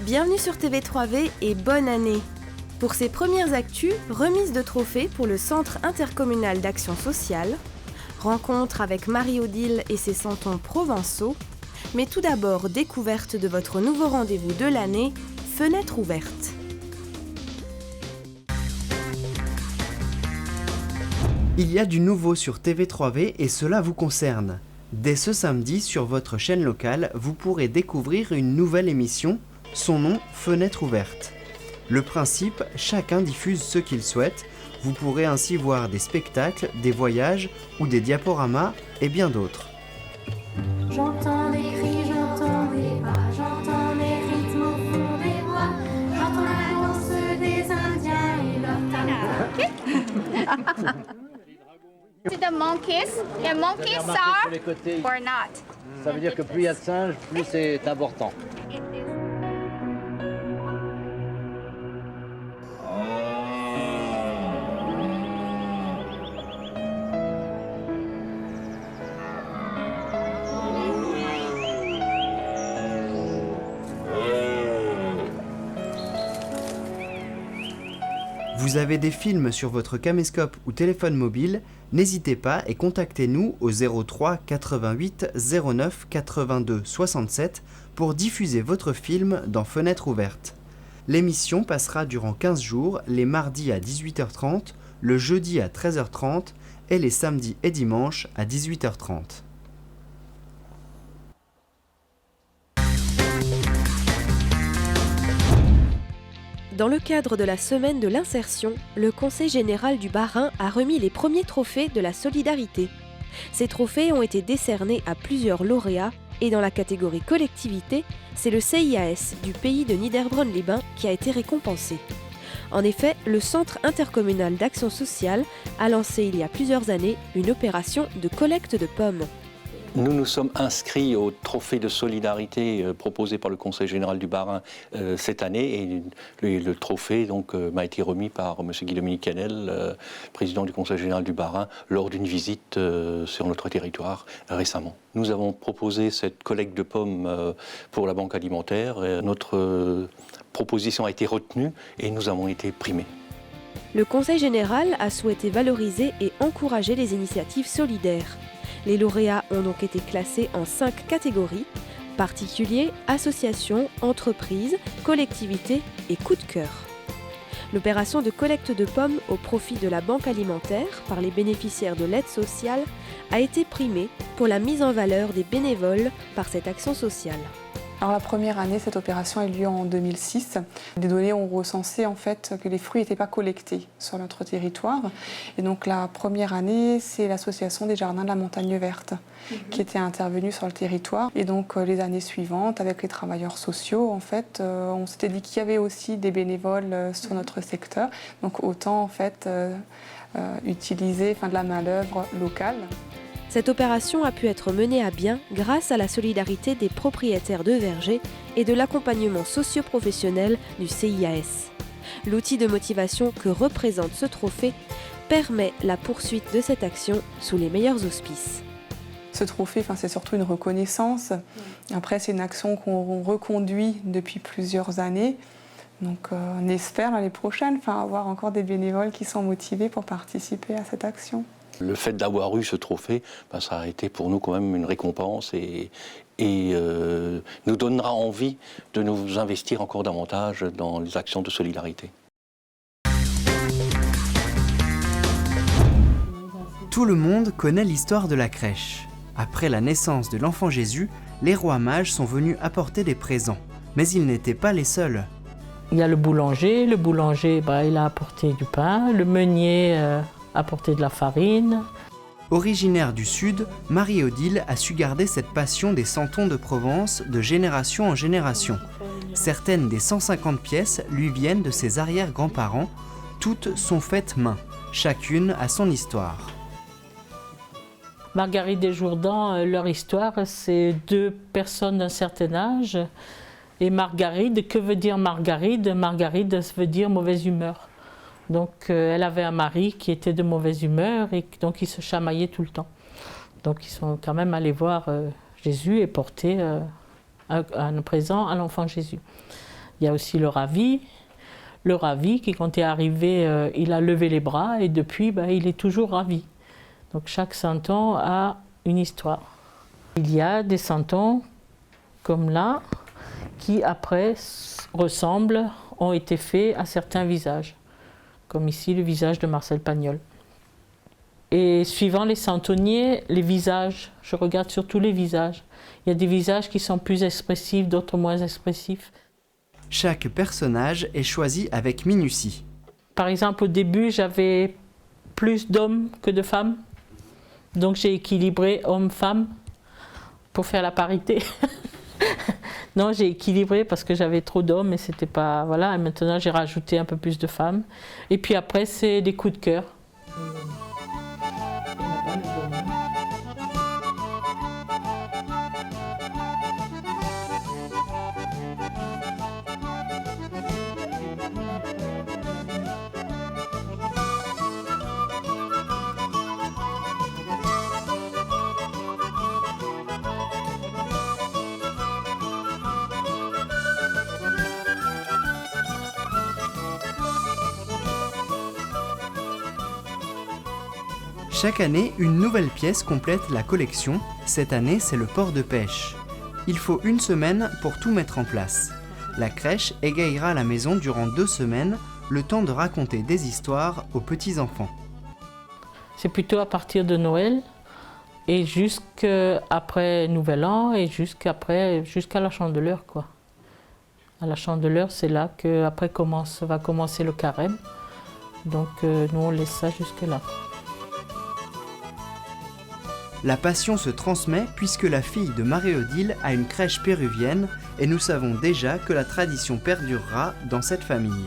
Bienvenue sur TV3V et bonne année! Pour ces premières actus, remise de trophées pour le Centre intercommunal d'action sociale, rencontre avec Marie-Odile et ses santons provençaux, mais tout d'abord découverte de votre nouveau rendez-vous de l'année, Fenêtre ouverte. Il y a du nouveau sur TV3V et cela vous concerne. Dès ce samedi, sur votre chaîne locale, vous pourrez découvrir une nouvelle émission, son nom Fenêtre ouverte. Le principe, chacun diffuse ce qu'il souhaite. Vous pourrez ainsi voir des spectacles, des voyages ou des diaporamas et bien d'autres. J'entends des cris, j'entends des pas, j'entends des rythmes au fond des bois, j'entends la danse des Indiens et leur tambour. To the monkeys. The monkeys are or not. Ça veut dire que plus il y a de singes, plus c'est important. Vous avez des films sur votre caméscope ou téléphone mobile, n'hésitez pas et contactez-nous au 03 88 09 82 67 pour diffuser votre film dans Fenêtre ouverte. L'émission passera durant 15 jours, les mardis à 18h30, le jeudi à 13h30 et les samedis et dimanches à 18h30. Dans le cadre de la semaine de l'insertion, le Conseil général du Bas-Rhin a remis les premiers trophées de la solidarité. Ces trophées ont été décernés à plusieurs lauréats et dans la catégorie collectivité, c'est le CIAS du pays de Niederbronn-les-Bains qui a été récompensé. En effet, le Centre intercommunal d'action sociale a lancé il y a plusieurs années une opération de collecte de pommes. Nous nous sommes inscrits au trophée de solidarité proposé par le Conseil général du Bas-Rhin cette année et le trophée m'a été remis par M. Guy-Dominique Canel, président du Conseil général du Bas-Rhin, lors d'une visite sur notre territoire récemment. Nous avons proposé cette collecte de pommes pour la banque alimentaire. Notre proposition a été retenue et nous avons été primés. Le Conseil général a souhaité valoriser et encourager les initiatives solidaires. Les lauréats ont donc été classés en 5 catégories: particuliers, associations, entreprises, collectivités et coup de cœur. L'opération de collecte de pommes au profit de la banque alimentaire par les bénéficiaires de l'aide sociale a été primée pour la mise en valeur des bénévoles par cette action sociale. Alors la première année, cette opération a eu lieu en 2006. Les données ont recensé en fait que les fruits n'étaient pas collectés sur notre territoire. Et donc la première année, c'est l'association des jardins de la Montagne Verte qui était intervenue sur le territoire. Et donc les années suivantes, avec les travailleurs sociaux, en fait, on s'était dit qu'il y avait aussi des bénévoles sur notre secteur. Donc autant en fait utiliser de la main-d'œuvre locale. Cette opération a pu être menée à bien grâce à la solidarité des propriétaires de vergers et de l'accompagnement socio-professionnel du CIAS. L'outil de motivation que représente ce trophée permet la poursuite de cette action sous les meilleurs auspices. Ce trophée, c'est surtout une reconnaissance. Après, c'est une action qu'on reconduit depuis plusieurs années. Donc on espère l'année prochaine avoir encore des bénévoles qui sont motivés pour participer à cette action. Le fait d'avoir eu ce trophée, ça a été pour nous quand même une récompense et nous donnera envie de nous investir encore davantage dans les actions de solidarité. Tout le monde connaît l'histoire de la crèche. Après la naissance de l'enfant Jésus, les rois mages sont venus apporter des présents. Mais ils n'étaient pas les seuls. Il y a le boulanger il a apporté du pain, le meunier apporté de la farine. Originaire du Sud, Marie-Odile a su garder cette passion des santons de Provence de génération en génération. Certaines des 150 pièces lui viennent de ses arrière-grands-parents. Toutes sont faites main. Chacune a son histoire. Marguerite et Jourdan, leur histoire, c'est 2 personnes d'un certain âge. Et Marguerite, que veut dire Marguerite? Marguerite, ça veut dire mauvaise humeur. Donc elle avait un mari qui était de mauvaise humeur et donc ils se chamaillaient tout le temps. Donc ils sont quand même allés voir Jésus et porter un présent à l'enfant Jésus. Il y a aussi le ravi. Le ravi qui, quand il est arrivé, il a levé les bras et depuis, il est toujours ravi. Donc chaque santon a une histoire. Il y a des santons comme là qui après ressemblent, ont été faits à certains visages. Comme ici le visage de Marcel Pagnol. Et suivant les santonniers, les visages, je regarde surtout les visages. Il y a des visages qui sont plus expressifs, d'autres moins expressifs. Chaque personnage est choisi avec minutie. Par exemple, au début, j'avais plus d'hommes que de femmes. Donc j'ai équilibré hommes-femmes pour faire la parité. Non, j'ai équilibré parce que j'avais trop d'hommes et c'était pas... Voilà, et maintenant j'ai rajouté un peu plus de femmes. Et puis après, c'est des coups de cœur. Chaque année, une nouvelle pièce complète la collection. Cette année, c'est le port de pêche. Il faut une semaine pour tout mettre en place. La crèche égayera la maison durant 2 semaines, le temps de raconter des histoires aux petits-enfants. C'est plutôt à partir de Noël et jusqu'après Nouvel An et jusqu'à la Chandeleur, quoi. À la Chandeleur, c'est là qu'après va commencer le carême. Donc nous, on laisse ça jusque-là. La passion se transmet puisque la fille de Marie-Odile a une crèche péruvienne et nous savons déjà que la tradition perdurera dans cette famille.